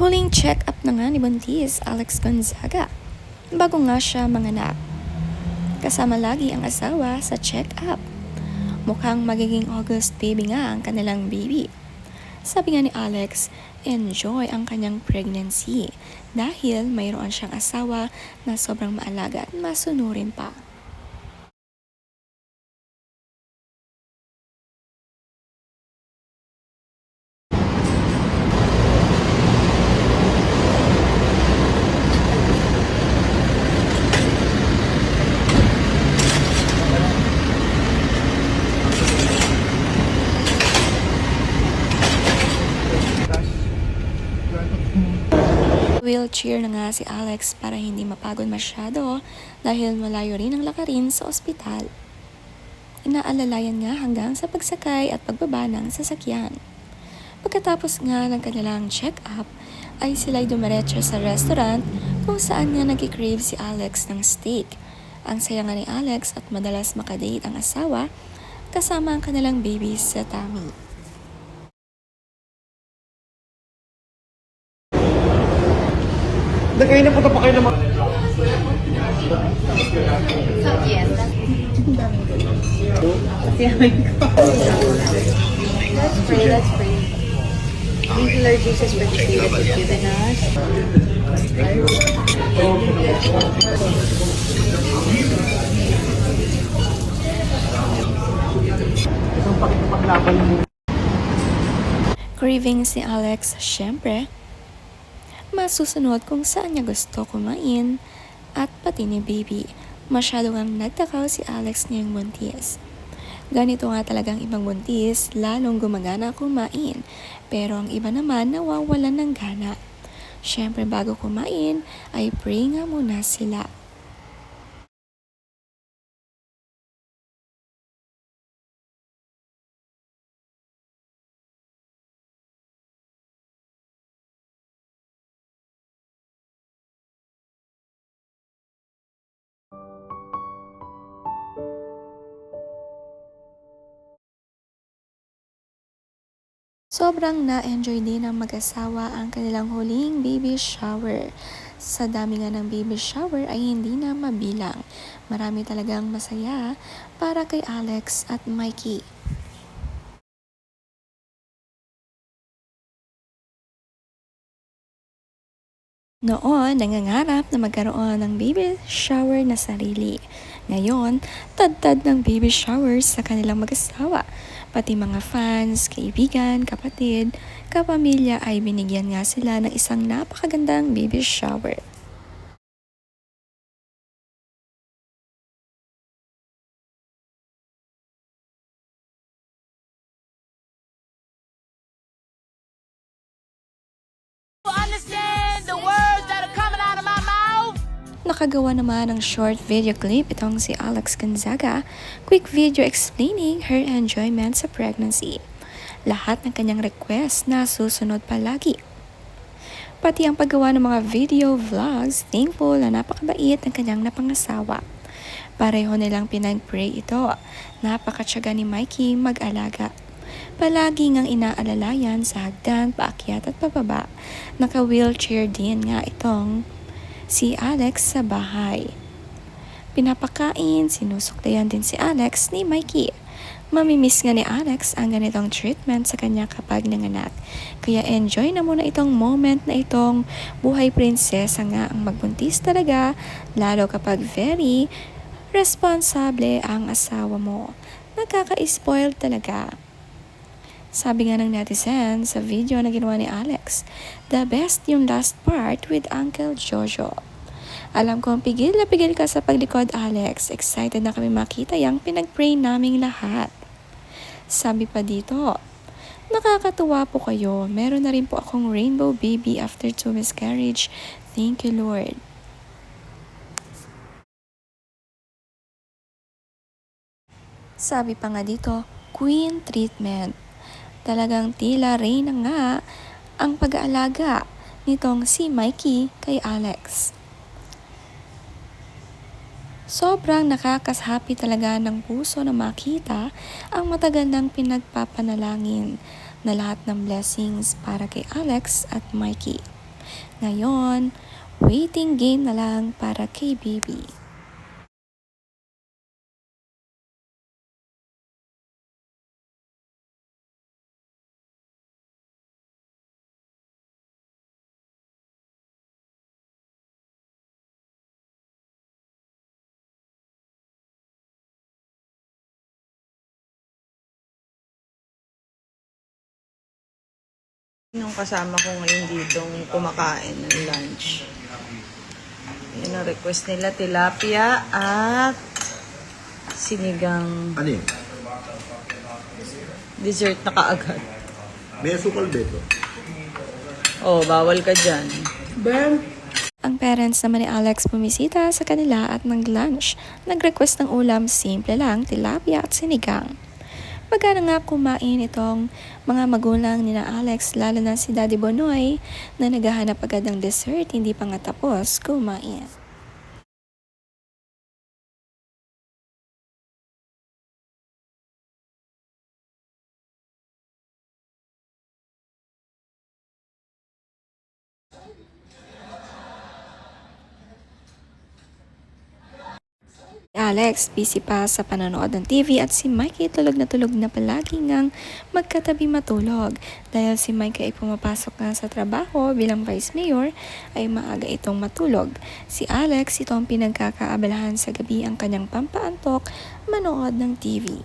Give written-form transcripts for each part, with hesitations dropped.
Huling check-up na nga ni buntis Alex Gonzaga bago nga siya manganak. Kasama lagi ang asawa sa check-up. Mukhang magiging August baby nga ang kanilang baby. Sabi nga ni Alex, enjoy ang kanyang pregnancy dahil mayroon siyang asawa na sobrang maalaga at masunurin pa. Wheelchair na nga si Alex para hindi mapagod masyado dahil malayo rin ang lakarin sa ospital. Inaalalayan nga hanggang sa pagsakay at pagbaba ng sasakyan. Pagkatapos nga ng kanilang check-up, ay sila'y dumiretso sa restaurant kung saan nga nag-crave si Alex ng steak. Ang saya nga ni Alex at madalas makadate ang asawa kasama ang kanilang baby sa tummy. Kayo na punta pa kayo naman. Yes, let's pray, let's pray. Thank you, Lord Jesus, for the day that you've given us. Isang pakipaglaban mo. Craving si Alex, syempre, masusunod kung saan niya gusto kumain at pati ni baby. Masyado ngang nagtakaw si Alex ngayong buntis. Ganito nga talagang ibang buntis, lalong gumagana kumain. Pero ang iba naman nawawalan ng gana. Syempre bago kumain ay pray nga muna sila. Sobrang na-enjoy din ng mag-asawa ang kanilang huling baby shower. Sa dami nga ng baby shower ay hindi na mabilang. Marami talagang masaya para kay Alex at Mikey. Noon, nangangarap na magkaroon ng baby shower na sarili. Ngayon, tad-tad ng baby showers sa kanilang mag-asawa. Pati mga fans, kaibigan, kapatid, kapamilya ay binigyan nga sila ng isang napakagandang baby shower. Understand the words that are coming out of my mouth? Nakagawa naman ng short video clip itong si Alex Gonzaga, quick video explaining her enjoyment sa pregnancy. Lahat ng kanyang request na susunod palagi. Pati ang paggawa ng mga video vlogs, thankful na napakabait ng kanyang napangasawa. Pareho nilang pinag-pray ito. Napakatyaga ni Mikey mag-alaga. Palagi ngang inaalalayan sa hagdan, paakyat at pababa. Naka-wheelchair din nga itong si Alex sa bahay. Pinapakain, sinusuklayan din si Alex ni Mikey. Mamimiss nga ni Alex ang ganitong treatment sa kanya kapag nanganak. Kaya enjoy na muna itong moment na itong buhay prinsesa nga ang magbuntis talaga, lalo kapag very responsable ang asawa mo. Nakaka-spoil talaga. Sabi nga ng netizen sa video na ginawa ni Alex, the best yung last part with Uncle Jojo. Alam kong pigil na pigil ka sa paglikod, Alex. Excited na kami makita yung pinag-pray naming lahat. Sabi pa dito, nakakatuwa po kayo. Meron na rin po akong rainbow baby after 2 miscarriage. Thank you, Lord. Sabi pa nga dito, queen treatment. Talagang tila reyna nga ang pag-aalaga nitong si Mikey kay Alex. Sobrang nakakahappy talaga ng puso na makita ang matagandang pinagpapanalangin na lahat ng blessings para kay Alex at Mikey. Ngayon, waiting game na lang para kay baby. Yung kasama ko ngayon ditong kumakain ng lunch. Yun ang request nila, tilapia at sinigang Ano yun? dessert na kaagad. May asukal dito. Oh, bawal ka dyan. Ang parents naman ni Alex bumisita sa kanila at nag-lunch. Nag-request ng ulam, simple lang, tilapia at sinigang. Magana nga kumain itong mga magulang ni na Alex, lalo na si Daddy Bonoy na naghahanap agad ng dessert, hindi pa nga tapos kumain. Alex, busy pa sa panonood ng TV at si Mikey tulog na palagi ngang magkatabi matulog. Dahil si Mikey ay pumapasok na sa trabaho bilang Vice Mayor, ay maaga itong matulog. Si Alex, ito ang pinagkakaabalahan sa gabi ang kanyang pampaantok manood ng TV.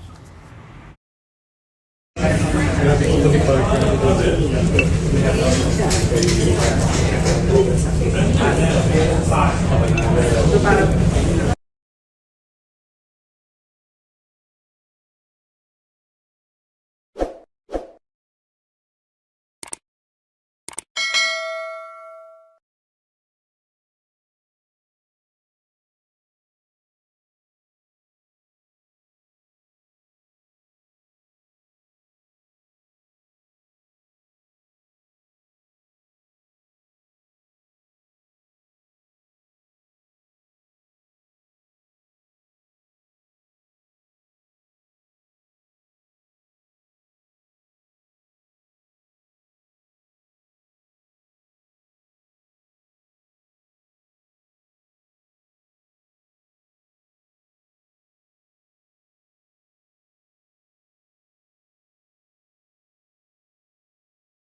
So parang